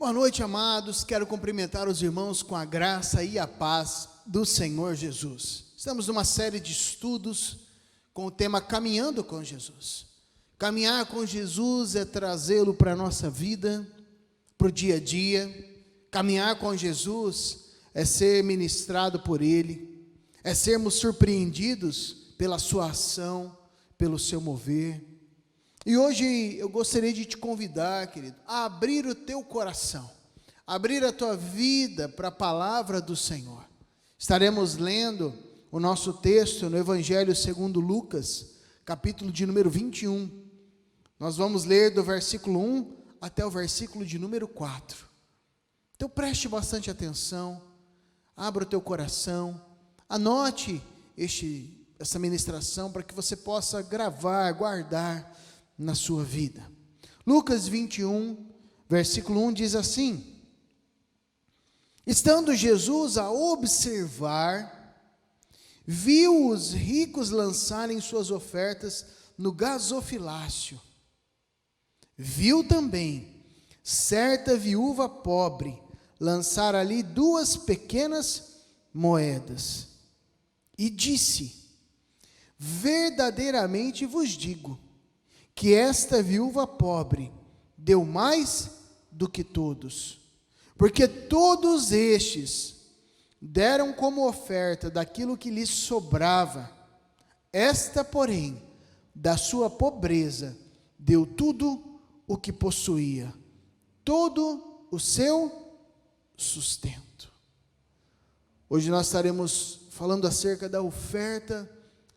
Boa noite, amados. Quero cumprimentar os irmãos com a graça e a paz do Senhor Jesus. Estamos numa série de estudos com o tema Caminhando com Jesus. Caminhar com Jesus é trazê-lo para a nossa vida, para o dia a dia. Caminhar com Jesus é ser ministrado por Ele, é sermos surpreendidos pela sua ação, pelo seu mover. E hoje eu gostaria de te convidar, querido, a abrir o teu coração, abrir a tua vida para a palavra do Senhor. Estaremos lendo o nosso texto no Evangelho segundo Lucas, capítulo de número 21. Nós vamos ler do versículo 1 até o versículo de número 4. Então preste bastante atenção, abra o teu coração, anote essa ministração para que você possa gravar, guardar na sua vida. Lucas 21, versículo 1 diz assim: Estando Jesus a observar, viu os ricos lançarem suas ofertas no gasofilácio. Viu também certa viúva pobre lançar ali 2 pequenas moedas. E disse: Verdadeiramente vos digo, que esta viúva pobre deu mais do que todos, porque todos estes deram como oferta daquilo que lhes sobrava. Esta, porém, da sua pobreza, deu tudo o que possuía, todo o seu sustento. Hoje nós estaremos falando acerca da oferta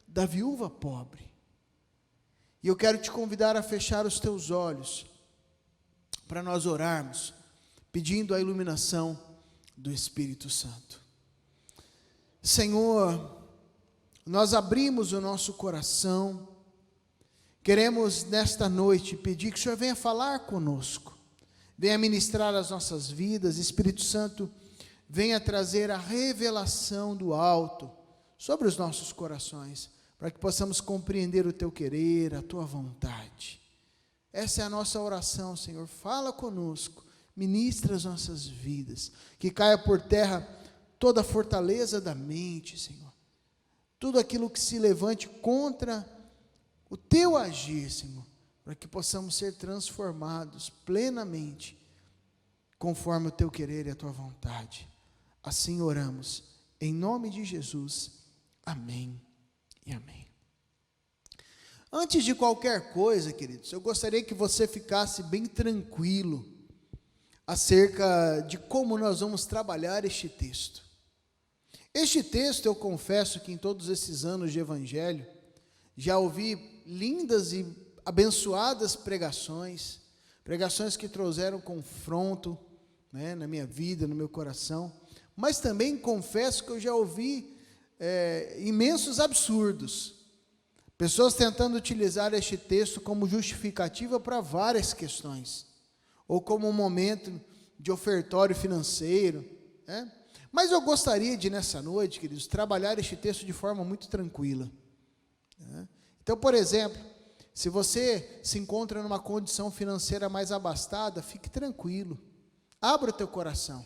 da viúva pobre. E eu quero te convidar a fechar os teus olhos, para nós orarmos, pedindo a iluminação do Espírito Santo. Senhor, nós abrimos o nosso coração, queremos nesta noite pedir que o Senhor venha falar conosco, venha ministrar as nossas vidas. Espírito Santo, venha trazer a revelação do alto sobre os nossos corações, para que possamos compreender o Teu querer, a Tua vontade. Essa é a nossa oração, Senhor. Fala conosco, ministra as nossas vidas, que caia por terra toda a fortaleza da mente, Senhor. Tudo aquilo que se levante contra o Teu agir, Senhor, para que possamos ser transformados plenamente, conforme o Teu querer e a Tua vontade. Assim oramos, em nome de Jesus. Amém. E amém. Antes de qualquer coisa, queridos, eu gostaria que você ficasse bem tranquilo acerca de como nós vamos trabalhar este texto. Este texto, eu confesso que em todos esses anos de evangelho, já ouvi lindas e abençoadas pregações que trouxeram confronto, na minha vida, no meu coração, mas também confesso que eu já ouvi imensos absurdos, pessoas tentando utilizar este texto como justificativa para várias questões, ou como um momento de ofertório financeiro, mas eu gostaria de, nessa noite, queridos, trabalhar este texto de forma muito tranquila. Então, por exemplo, se você se encontra numa condição financeira mais abastada, fique tranquilo, abra o teu coração.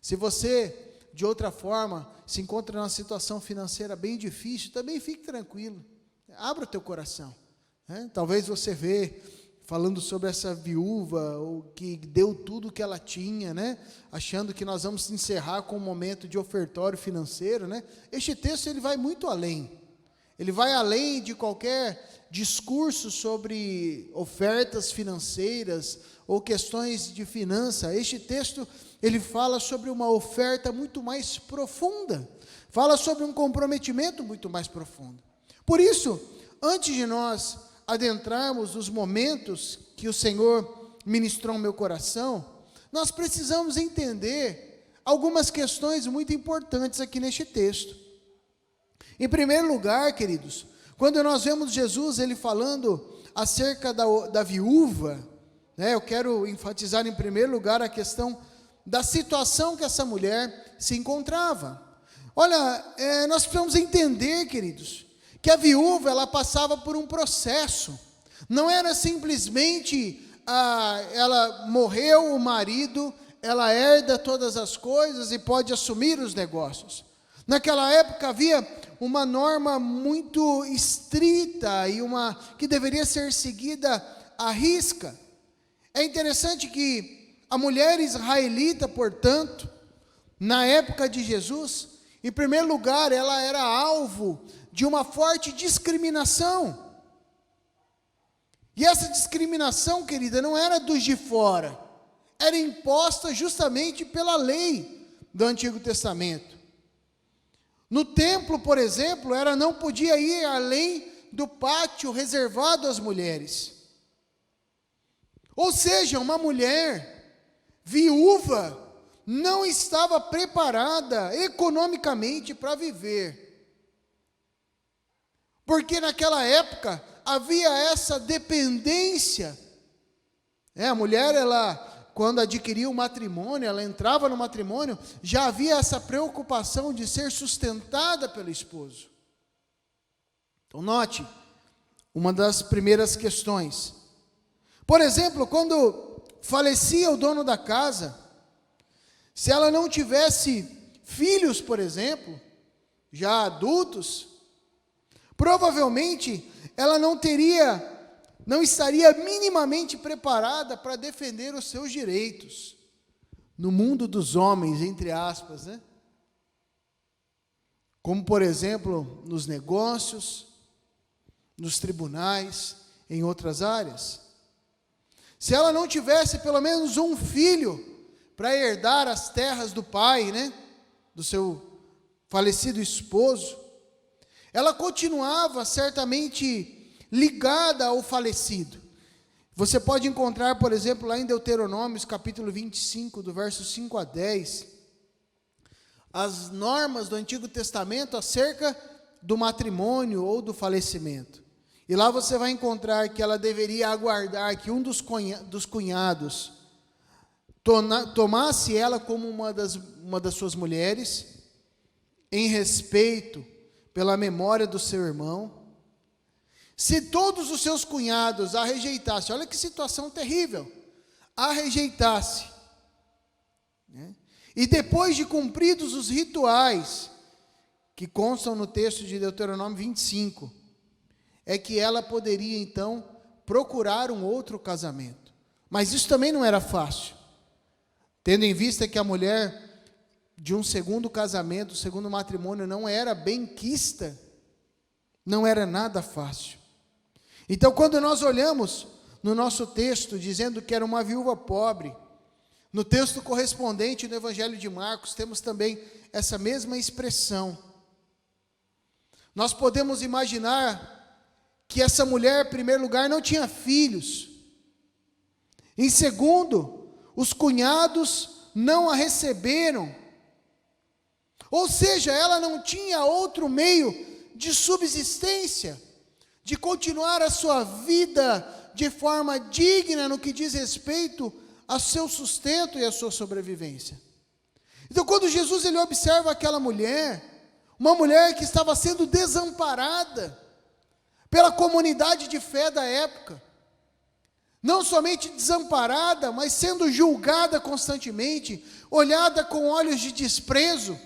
Se você, de outra forma, se encontra numa situação financeira bem difícil, também fique tranquilo, abra o teu coração. Talvez você vê, falando sobre essa viúva, que deu tudo o que ela tinha, achando que nós vamos encerrar com um momento de ofertório financeiro, Este texto ele vai muito além, ele vai além de qualquer discurso sobre ofertas financeiras, ou questões de finança. Este texto, ele fala sobre uma oferta muito mais profunda, fala sobre um comprometimento muito mais profundo. Por isso, antes de nós adentrarmos nos momentos que o Senhor ministrou no meu coração, nós precisamos entender algumas questões muito importantes aqui neste texto. Em primeiro lugar, queridos, quando nós vemos Jesus, ele falando acerca da viúva, eu quero enfatizar em primeiro lugar a questão da situação que essa mulher se encontrava. Olha, nós precisamos entender, queridos, que a viúva, ela passava por um processo. Não era simplesmente ela morreu o marido, ela herda todas as coisas e pode assumir os negócios. Naquela época havia uma norma muito estrita e uma que deveria ser seguida à risca. É interessante que a mulher israelita, portanto, na época de Jesus, em primeiro lugar, ela era alvo de uma forte discriminação. E essa discriminação, querida, não era dos de fora, era imposta justamente pela lei do Antigo Testamento. No templo, por exemplo, ela não podia ir além do pátio reservado às mulheres. Ou seja, uma mulher viúva não estava preparada economicamente para viver. Porque naquela época havia essa dependência. A mulher, quando adquiria o matrimônio, ela entrava no matrimônio, já havia essa preocupação de ser sustentada pelo esposo. Então note, uma das primeiras questões. Por exemplo, quando falecia o dono da casa, se ela não tivesse filhos, por exemplo, já adultos, provavelmente ela não estaria minimamente preparada para defender os seus direitos no mundo dos homens, entre aspas, né? Como, por exemplo, nos negócios, nos tribunais, em outras áreas. Se ela não tivesse pelo menos um filho para herdar as terras do pai, né, do seu falecido esposo, ela continuava certamente ligada ao falecido. Você pode encontrar, por exemplo, lá em Deuteronômios, capítulo 25, do verso 5 a 10, as normas do Antigo Testamento acerca do matrimônio ou do falecimento. E lá você vai encontrar que ela deveria aguardar que um dos cunhados tomasse ela como uma das suas mulheres, em respeito pela memória do seu irmão. Se todos os seus cunhados a rejeitassem, olha que situação terrível, a rejeitasse, né? E depois de cumpridos os rituais, que constam no texto de Deuteronômio 25, é que ela poderia então procurar um outro casamento. Mas isso também não era fácil, tendo em vista que a mulher de um segundo casamento, segundo matrimônio, não era benquista, não era nada fácil. Então, quando nós olhamos no nosso texto, dizendo que era uma viúva pobre, no texto correspondente do Evangelho de Marcos, temos também essa mesma expressão. Nós podemos imaginar que essa mulher, em primeiro lugar, não tinha filhos. Em segundo, os cunhados não a receberam. Ou seja, ela não tinha outro meio de subsistência, de continuar a sua vida de forma digna no que diz respeito ao seu sustento e à sua sobrevivência. Então, quando Jesus ele observa aquela mulher, uma mulher que estava sendo desamparada pela comunidade de fé da época, não somente desamparada, mas sendo julgada constantemente, olhada com olhos de desprezo.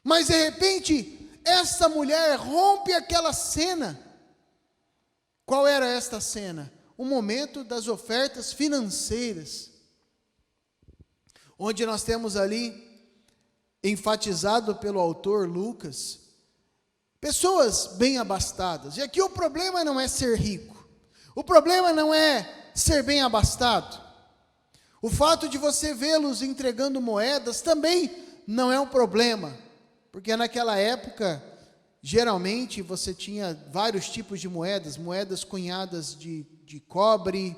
Mas de repente, essa mulher rompe aquela cena. Qual era esta cena? O momento das ofertas financeiras, onde nós temos ali, enfatizado pelo autor Lucas, pessoas bem abastadas. E aqui o problema não é ser rico, o problema não é ser bem abastado. O fato de você vê-los entregando moedas também não é um problema, porque naquela época, geralmente você tinha vários tipos de moedas cunhadas de cobre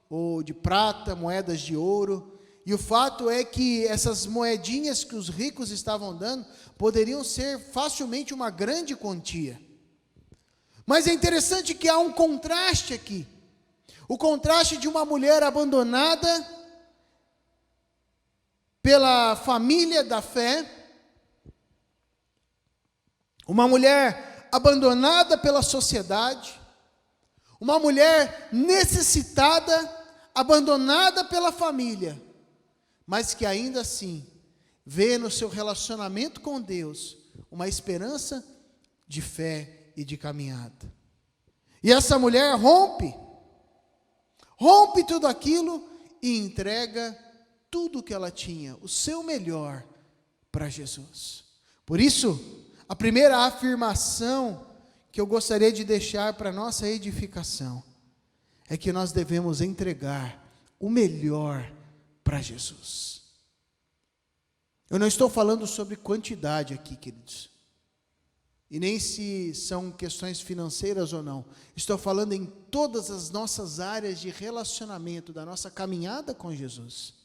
ou de prata, moedas de ouro. E o fato é que essas moedinhas que os ricos estavam dando poderiam ser facilmente uma grande quantia. Mas é interessante que há um contraste aqui. O contraste de uma mulher abandonada pela família da fé, uma mulher abandonada pela sociedade, uma mulher necessitada, abandonada pela família, mas que ainda assim vê no seu relacionamento com Deus uma esperança de fé e de caminhada. E essa mulher rompe tudo aquilo e entrega tudo o que ela tinha, o seu melhor, para Jesus. Por isso, a primeira afirmação que eu gostaria de deixar para nossa edificação é que nós devemos entregar o melhor para Jesus. Eu não estou falando sobre quantidade aqui, queridos, e nem se são questões financeiras ou não. Estou falando em todas as nossas áreas de relacionamento, da nossa caminhada com Jesus.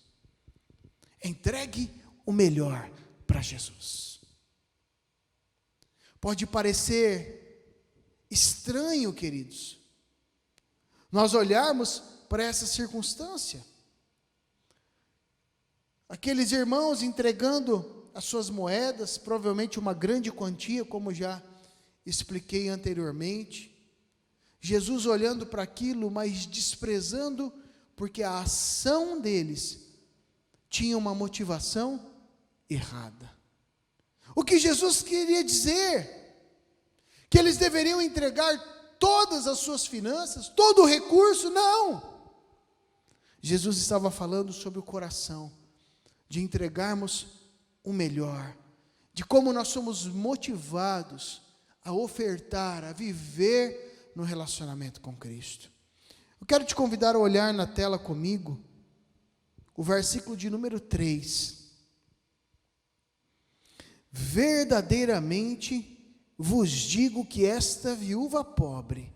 Entregue o melhor para Jesus. Pode parecer estranho, queridos, nós olharmos para essa circunstância. Aqueles irmãos entregando as suas moedas, provavelmente uma grande quantia, como já expliquei anteriormente. Jesus olhando para aquilo, mas desprezando, porque a ação deles tinha uma motivação errada. O que Jesus queria dizer? Que eles deveriam entregar todas as suas finanças, todo o recurso? Não! Jesus estava falando sobre o coração, de entregarmos o melhor, de como nós somos motivados a ofertar, a viver no relacionamento com Cristo. Eu quero te convidar a olhar na tela comigo o versículo de número 3. Verdadeiramente vos digo que esta viúva pobre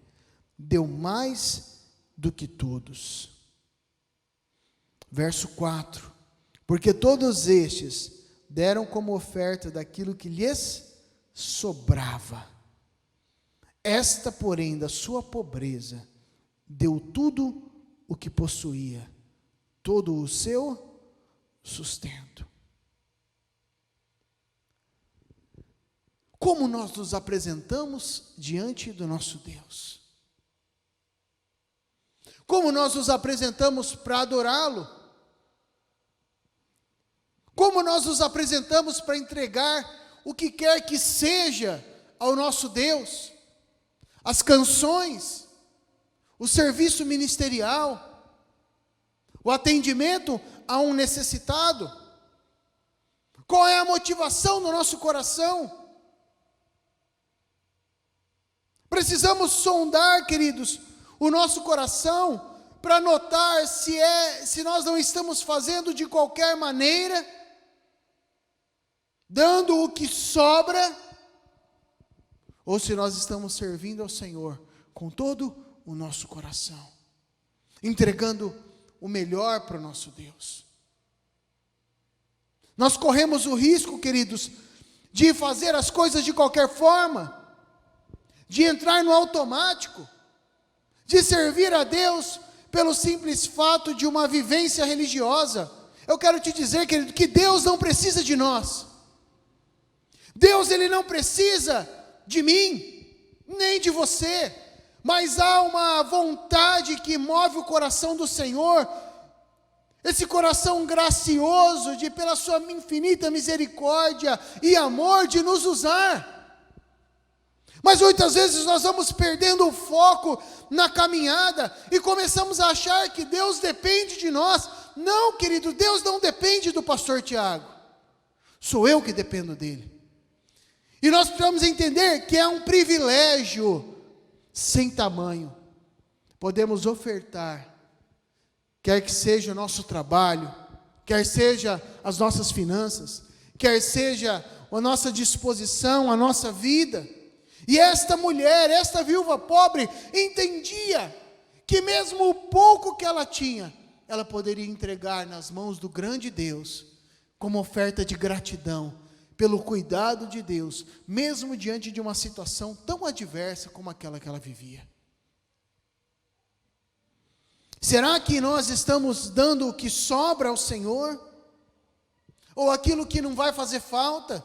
deu mais do que todos. Verso 4. Porque todos estes deram como oferta daquilo que lhes sobrava. Esta, porém, da sua pobreza, deu tudo o que possuía, todo o seu sustento. Como nós nos apresentamos diante do nosso Deus? Como nós nos apresentamos para adorá-lo? Como nós nos apresentamos para entregar o que quer que seja ao nosso Deus? As canções, o serviço ministerial, o atendimento a um necessitado. Qual é a motivação do nosso coração? Precisamos sondar, queridos, o nosso coração para notar se nós não estamos fazendo de qualquer maneira, dando o que sobra, ou se nós estamos servindo ao Senhor com todo o nosso coração, entregando o melhor para o nosso Deus. Nós corremos o risco, queridos, de fazer as coisas de qualquer forma, de entrar no automático, de servir a Deus pelo simples fato de uma vivência religiosa. Eu quero te dizer, querido, que Deus não precisa de nós. Deus, Ele não precisa de mim, nem de você, mas há uma vontade que move o coração do Senhor, esse coração gracioso, de pela sua infinita misericórdia e amor, de nos usar. Mas muitas vezes nós vamos perdendo o foco na caminhada e começamos a achar que Deus depende de nós. Não, querido, Deus não depende do pastor Tiago, sou eu que dependo dele. E nós precisamos entender que é um privilégio sem tamanho. Podemos ofertar, quer que seja o nosso trabalho, quer seja as nossas finanças, quer seja a nossa disposição, a nossa vida. E esta mulher, esta viúva pobre, entendia que mesmo o pouco que ela tinha, ela poderia entregar nas mãos do grande Deus, como oferta de gratidão, pelo cuidado de Deus, mesmo diante de uma situação tão adversa como aquela que ela vivia. Será que nós estamos dando o que sobra ao Senhor? Ou aquilo que não vai fazer falta?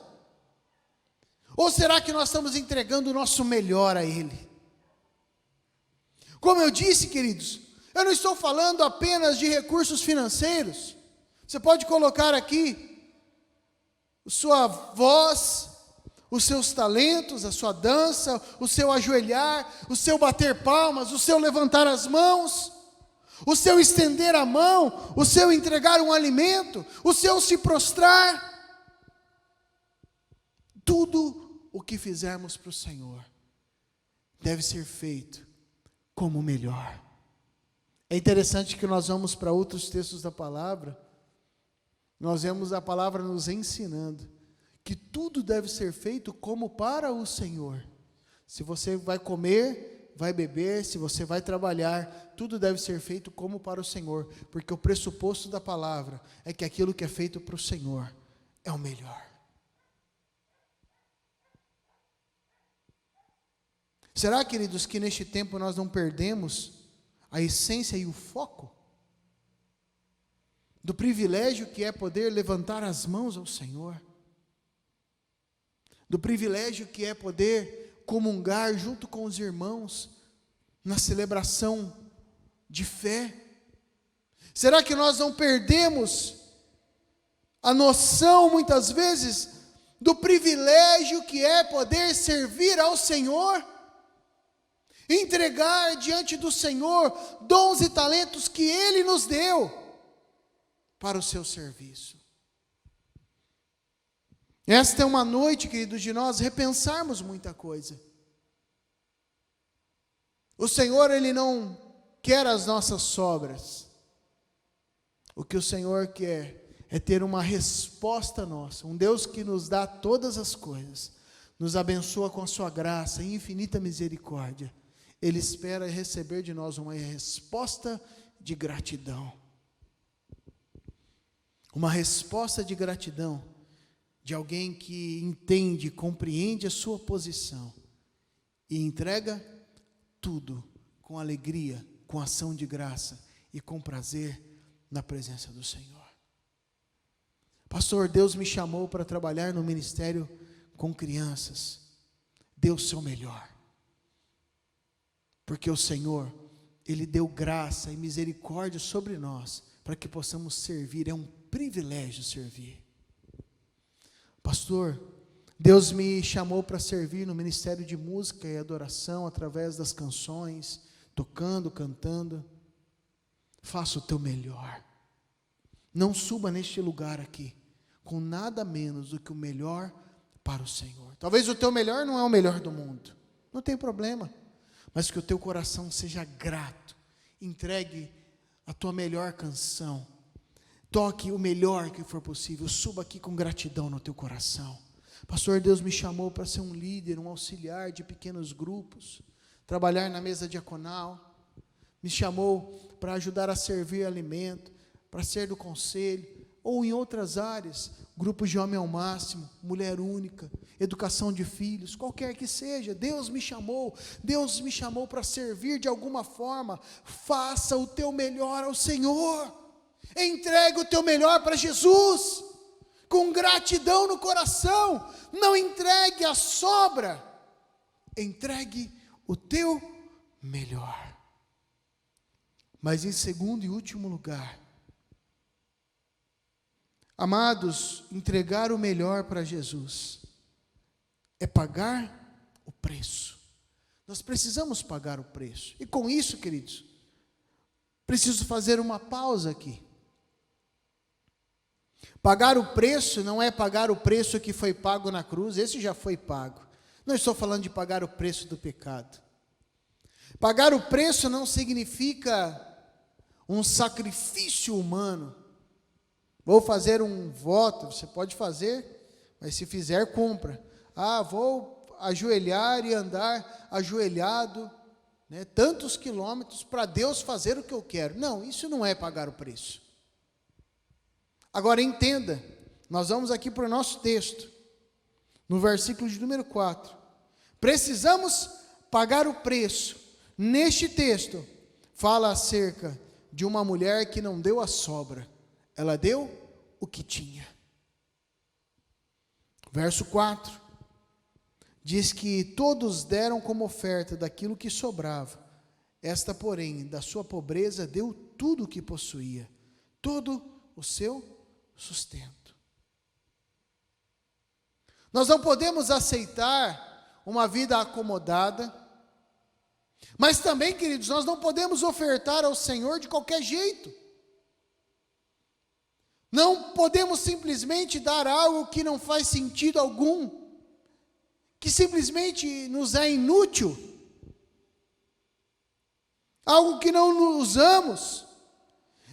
Ou será que nós estamos entregando o nosso melhor a Ele? Como eu disse, queridos, Eu não estou falando apenas de recursos financeiros. Você pode colocar aqui sua voz, os seus talentos, a sua dança, o seu ajoelhar, o seu bater palmas, o seu levantar as mãos, o seu estender a mão, o seu entregar um alimento, o seu se prostrar. Tudo o que fizermos para o Senhor deve ser feito como o melhor. É interessante que nós vamos para outros textos da palavra, nós vemos a palavra nos ensinando que tudo deve ser feito como para o Senhor. Se você vai comer, vai beber, se você vai trabalhar, tudo deve ser feito como para o Senhor, porque o pressuposto da palavra é que aquilo que é feito para o Senhor é o melhor. Será, queridos, que neste tempo nós não perdemos a essência e o foco do privilégio que é poder levantar as mãos ao Senhor, do privilégio que é poder comungar junto com os irmãos na celebração de fé? Será que nós não perdemos a noção, muitas vezes, do privilégio que é poder servir ao Senhor? Entregar diante do Senhor dons e talentos que Ele nos deu para o seu serviço. Esta é uma noite, queridos, de nós repensarmos muita coisa. O Senhor, Ele não quer as nossas sobras. O que o Senhor quer é ter uma resposta nossa, um Deus que nos dá todas as coisas, nos abençoa com a sua graça e infinita misericórdia. Ele espera receber de nós uma resposta de gratidão. Uma resposta de gratidão de alguém que entende, compreende a sua posição e entrega tudo com alegria, com ação de graça e com prazer na presença do Senhor. Pastor, Deus me chamou para trabalhar no ministério com crianças. Dê o seu melhor. Porque o Senhor, Ele deu graça e misericórdia sobre nós, para que possamos servir. É um privilégio servir. Pastor, Deus me chamou para servir no ministério de música e adoração, através das canções, tocando, cantando. Faça o teu melhor. Não suba neste lugar aqui, com nada menos do que o melhor para o Senhor. Talvez o teu melhor não é o melhor do mundo. Não tem problema. Mas que o teu coração seja grato, entregue a tua melhor canção, toque o melhor que for possível, suba aqui com gratidão no teu coração. Pastor, Deus me chamou para ser um líder, um auxiliar de pequenos grupos, trabalhar na mesa diaconal, me chamou para ajudar a servir alimento, para ser do conselho, ou em outras áreas, grupos de homem ao máximo, mulher única, educação de filhos, qualquer que seja. Deus me chamou para servir de alguma forma. Faça o teu melhor ao Senhor, entregue o teu melhor para Jesus, com gratidão no coração. Não entregue a sobra, entregue o teu melhor. Mas em segundo e último lugar, amados, entregar o melhor para Jesus é pagar o preço. Nós precisamos pagar o preço. E com isso, queridos, preciso fazer uma pausa aqui. Pagar o preço não é pagar o preço que foi pago na cruz, esse já foi pago. Não estou falando de pagar o preço do pecado. Pagar o preço não significa um sacrifício humano. Vou fazer um voto, você pode fazer, mas se fizer, cumpra. Vou ajoelhar e andar ajoelhado, tantos quilômetros para Deus fazer o que eu quero. Não, isso não é pagar o preço. Agora entenda, nós vamos aqui para o nosso texto, no versículo de número 4. Precisamos pagar o preço. Neste texto, fala acerca de uma mulher que não deu a sobra. Ela deu o que tinha. Verso 4. Diz que todos deram como oferta daquilo que sobrava. Esta, porém, da sua pobreza deu tudo o que possuía, todo o seu sustento. Nós não podemos aceitar uma vida acomodada, mas também, queridos, nós não podemos ofertar ao Senhor de qualquer jeito. Não podemos simplesmente dar algo que não faz sentido algum, que simplesmente nos é inútil, algo que não usamos.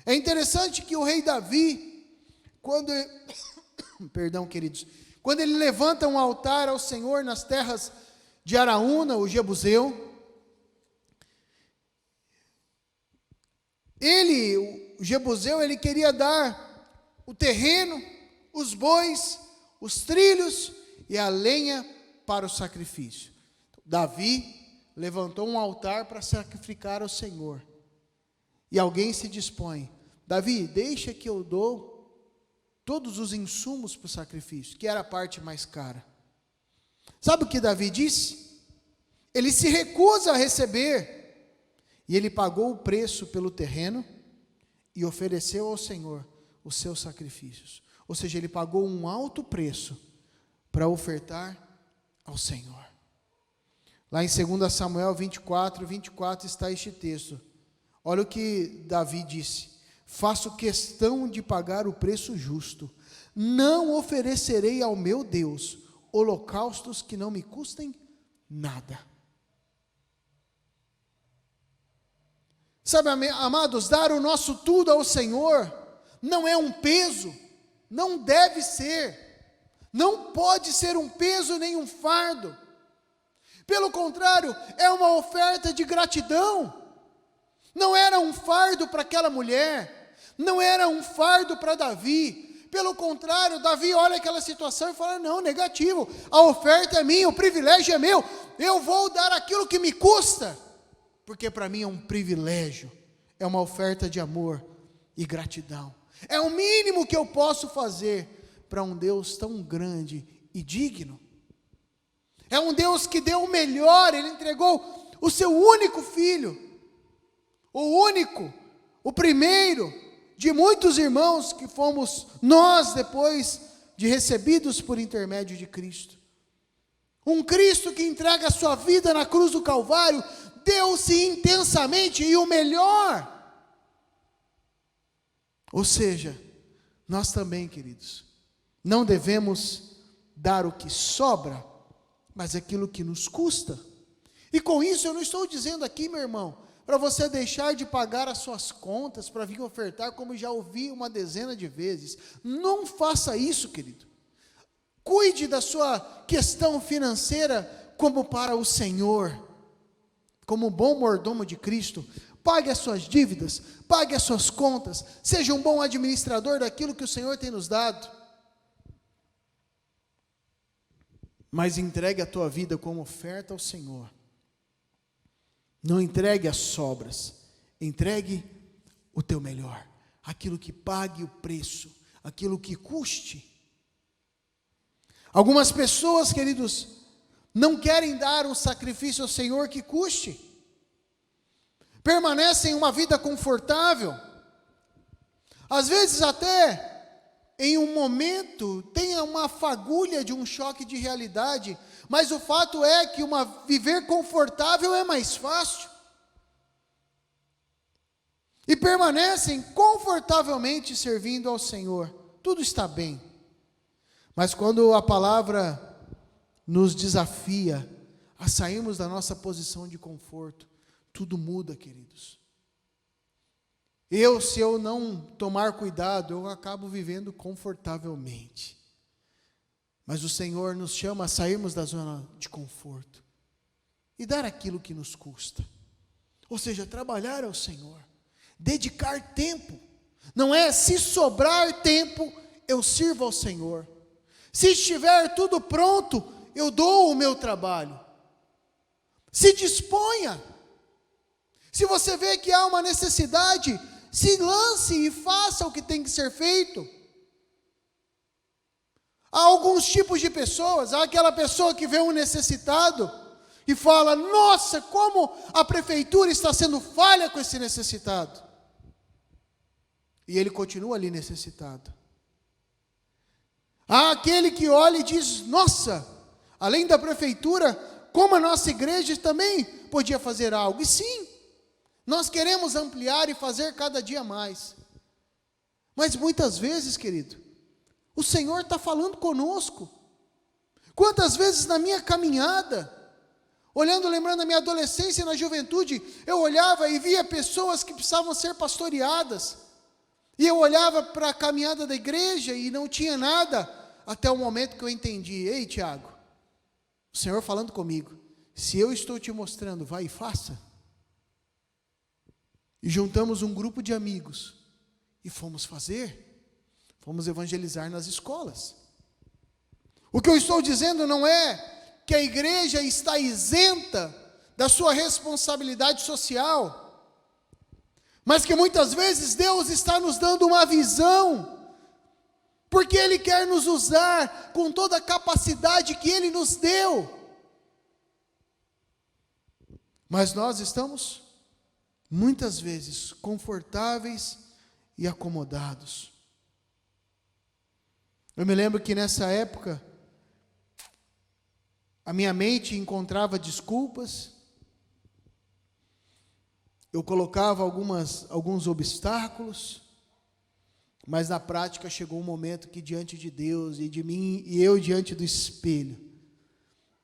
É interessante que o rei Davi, perdão, queridos, quando ele levanta um altar ao Senhor nas terras de Araúna, o Jebuseu, o Jebuseu, ele queria dar o terreno, os bois, os trilhos e a lenha para o sacrifício. Davi levantou um altar para sacrificar ao Senhor. E alguém se dispõe: Davi, deixa que eu dou todos os insumos para o sacrifício, que era a parte mais cara. Sabe o que Davi disse? Ele se recusa a receber. E ele pagou o preço pelo terreno e ofereceu ao Senhor os seus sacrifícios. Ou seja, ele pagou um alto preço para ofertar ao Senhor. Lá em 2 Samuel 24 está este texto. Olha o que Davi disse: faço questão de pagar o preço justo, não oferecerei ao meu Deus holocaustos que não me custem nada. Sabe, amados, dar o nosso tudo ao Senhor não é um peso, não deve ser, não pode ser um peso nem um fardo. Pelo contrário, é uma oferta de gratidão. Não era um fardo para aquela mulher, não era um fardo para Davi. Pelo contrário, Davi olha aquela situação e fala: não, negativo, a oferta é minha, o privilégio é meu, eu vou dar aquilo que me custa, porque para mim é um privilégio, é uma oferta de amor e gratidão. É o mínimo que eu posso fazer para um Deus tão grande e digno. É um Deus que deu o melhor, Ele entregou o seu único filho, o primeiro de muitos irmãos que fomos nós depois de recebidos por intermédio de Cristo. Um Cristo que entrega a sua vida na cruz do Calvário, deu-se intensamente e o melhor. Ou seja, nós também, queridos, não devemos dar o que sobra, mas aquilo que nos custa. E com isso eu não estou dizendo aqui, meu irmão, para você deixar de pagar as suas contas para vir ofertar, como já ouvi uma dezena de vezes. Não faça isso, querido. Cuide da sua questão financeira como para o Senhor, como um bom mordomo de Cristo. Pague as suas dívidas, pague as suas contas, seja um bom administrador daquilo que o Senhor tem nos dado. Mas entregue a tua vida como oferta ao Senhor. Não entregue as sobras, entregue o teu melhor, aquilo que pague o preço, aquilo que custe. Algumas pessoas, queridos, não querem dar um sacrifício ao Senhor que custe. Permanecem uma vida confortável, às vezes até em um momento tenha uma fagulha de um choque de realidade, mas o fato é que viver confortável é mais fácil, e permanecem confortavelmente servindo ao Senhor, tudo está bem, mas quando a palavra nos desafia a sairmos da nossa posição de conforto, tudo muda, queridos. Se eu não tomar cuidado, eu acabo vivendo confortavelmente. Mas o Senhor nos chama a sairmos da zona de conforto e dar aquilo que nos custa. Ou seja, trabalhar ao Senhor, dedicar tempo. Não é se sobrar tempo, eu sirvo ao Senhor. Se estiver tudo pronto, eu dou o meu trabalho. Se disponha. Se você vê que há uma necessidade, se lance e faça o que tem que ser feito. Há alguns tipos de pessoas. Há aquela pessoa que vê um necessitado, e fala: nossa, como a prefeitura está sendo falha com esse necessitado. E ele continua ali necessitado. Há aquele que olha e diz: nossa, além da prefeitura, como a nossa igreja também podia fazer algo. E sim, nós queremos ampliar e fazer cada dia mais. Mas muitas vezes, querido, o Senhor está falando conosco. Quantas vezes na minha caminhada, olhando, lembrando da minha adolescência e na juventude, eu olhava e via pessoas que precisavam ser pastoreadas. E eu olhava para a caminhada da igreja e não tinha nada, até o momento que eu entendi: ei, Tiago, o Senhor falando comigo, se eu estou te mostrando, vai e faça. E juntamos um grupo de amigos e fomos evangelizar nas escolas. O que eu estou dizendo não é que a igreja está isenta da sua responsabilidade social, mas que muitas vezes Deus está nos dando uma visão, porque Ele quer nos usar com toda a capacidade que Ele nos deu. Mas nós estamos, muitas vezes, confortáveis e acomodados. Eu me lembro que nessa época, a minha mente encontrava desculpas, eu colocava alguns obstáculos, mas na prática chegou um momento que diante de Deus e de mim, e eu diante do espelho,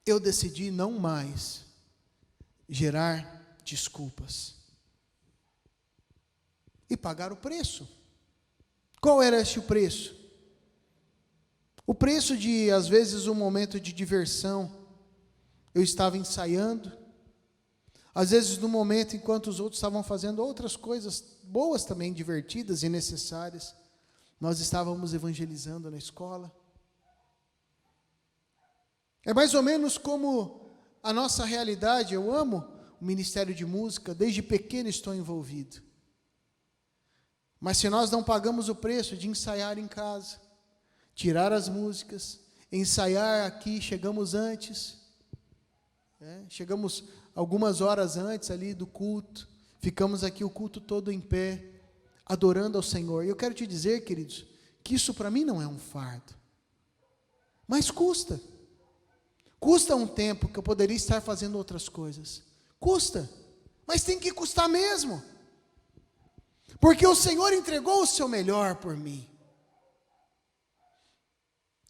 eu decidi não mais gerar desculpas e pagar o preço. Qual era esse o preço? O preço de, às vezes, um momento de diversão. Eu estava ensaiando, às vezes no momento enquanto os outros estavam fazendo outras coisas boas também, divertidas e necessárias, nós estávamos evangelizando na escola. É mais ou menos como a nossa realidade. Eu amo o Ministério de Música, desde pequeno estou envolvido. Mas se nós não pagamos o preço de ensaiar em casa, tirar as músicas, ensaiar aqui, chegamos antes, chegamos algumas horas antes ali do culto, ficamos aqui o culto todo em pé, adorando ao Senhor. E eu quero te dizer, queridos, que isso para mim não é um fardo, mas custa um tempo que eu poderia estar fazendo outras coisas, custa, mas tem que custar mesmo, porque o Senhor entregou o seu melhor por mim.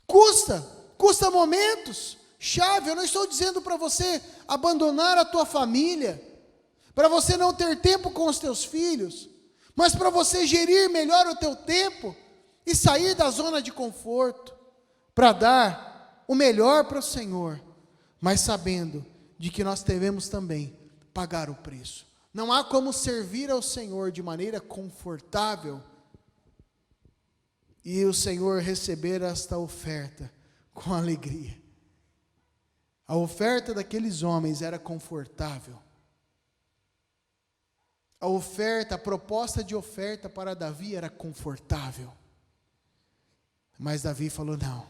Custa momentos chave. Eu não estou dizendo para você abandonar a tua família, para você não ter tempo com os teus filhos, mas para você gerir melhor o teu tempo e sair da zona de conforto, para dar o melhor para o Senhor, mas sabendo de que nós devemos também pagar o preço. Não há como servir ao Senhor de maneira confortável e o Senhor receber esta oferta com alegria. A oferta daqueles homens era confortável. A proposta de oferta para Davi era confortável. Mas Davi falou: não,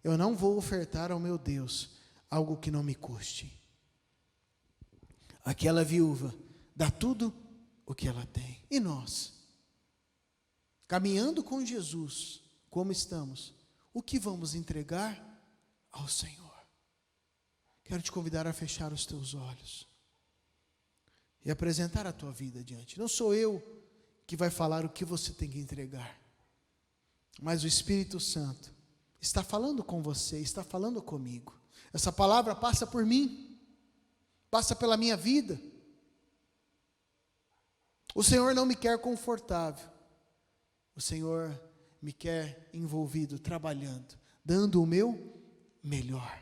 eu não vou ofertar ao meu Deus algo que não me custe. Aquela viúva dá tudo o que ela tem. E nós, caminhando com Jesus, como estamos, o que vamos entregar ao Senhor? Quero te convidar a fechar os teus olhos e apresentar a tua vida diante. Não sou eu que vai falar o que você tem que entregar, mas o Espírito Santo está falando com você, está falando comigo. Essa palavra passa por mim, passa pela minha vida. O Senhor não me quer confortável, o Senhor me quer envolvido, trabalhando, dando o meu melhor,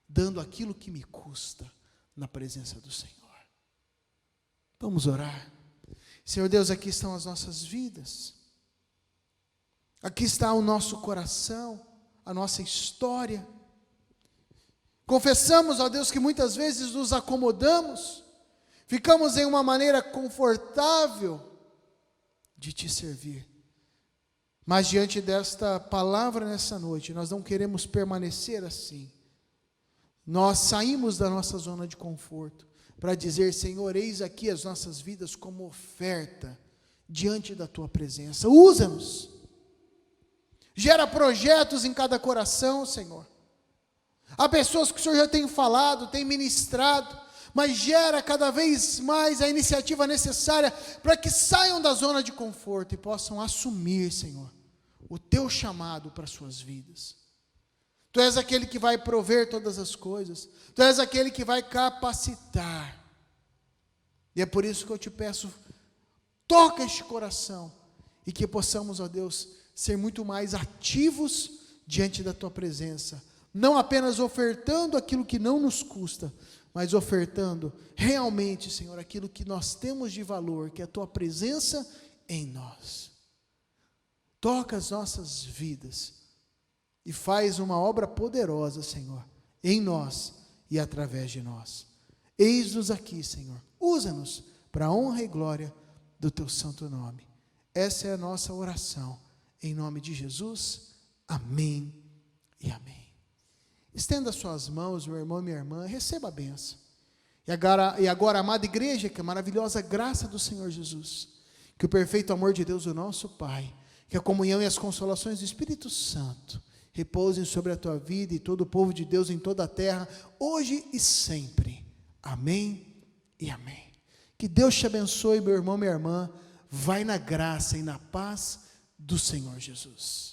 dando aquilo que me custa na presença do Senhor. Vamos orar. Senhor Deus, aqui estão as nossas vidas, aqui está o nosso coração, a nossa história. Confessamos, ó Deus, que muitas vezes nos acomodamos, ficamos em uma maneira confortável de te servir. Mas diante desta palavra nessa noite, nós não queremos permanecer assim. nós saímos da nossa zona de conforto para dizer: Senhor, eis aqui as nossas vidas como oferta diante da tua presença. Usa-nos. Gera projetos em cada coração, Senhor. Há pessoas que o Senhor já tem falado, tem ministrado, mas gera cada vez mais a iniciativa necessária para que saiam da zona de conforto e possam assumir, Senhor, o teu chamado para as suas vidas. Tu és aquele que vai prover todas as coisas, tu és aquele que vai capacitar. E é por isso que eu te peço, toca este coração e que possamos, ó Deus, ser muito mais ativos diante da tua presença, não apenas ofertando aquilo que não nos custa, mas ofertando realmente, Senhor, aquilo que nós temos de valor, que é a tua presença em nós. Toca as nossas vidas e faz uma obra poderosa, Senhor, em nós e através de nós. Eis-nos aqui, Senhor, usa-nos para a honra e glória do teu santo nome. Essa é a nossa oração, em nome de Jesus, amém e amém. Estenda suas mãos, meu irmão e minha irmã, receba a bênção. E agora, amada igreja, que a maravilhosa graça do Senhor Jesus, que o perfeito amor de Deus, o nosso Pai, que a comunhão e as consolações do Espírito Santo repousem sobre a tua vida e todo o povo de Deus em toda a terra, hoje e sempre. Amém e amém. Que Deus te abençoe, meu irmão, minha irmã. Vai na graça e na paz do Senhor Jesus.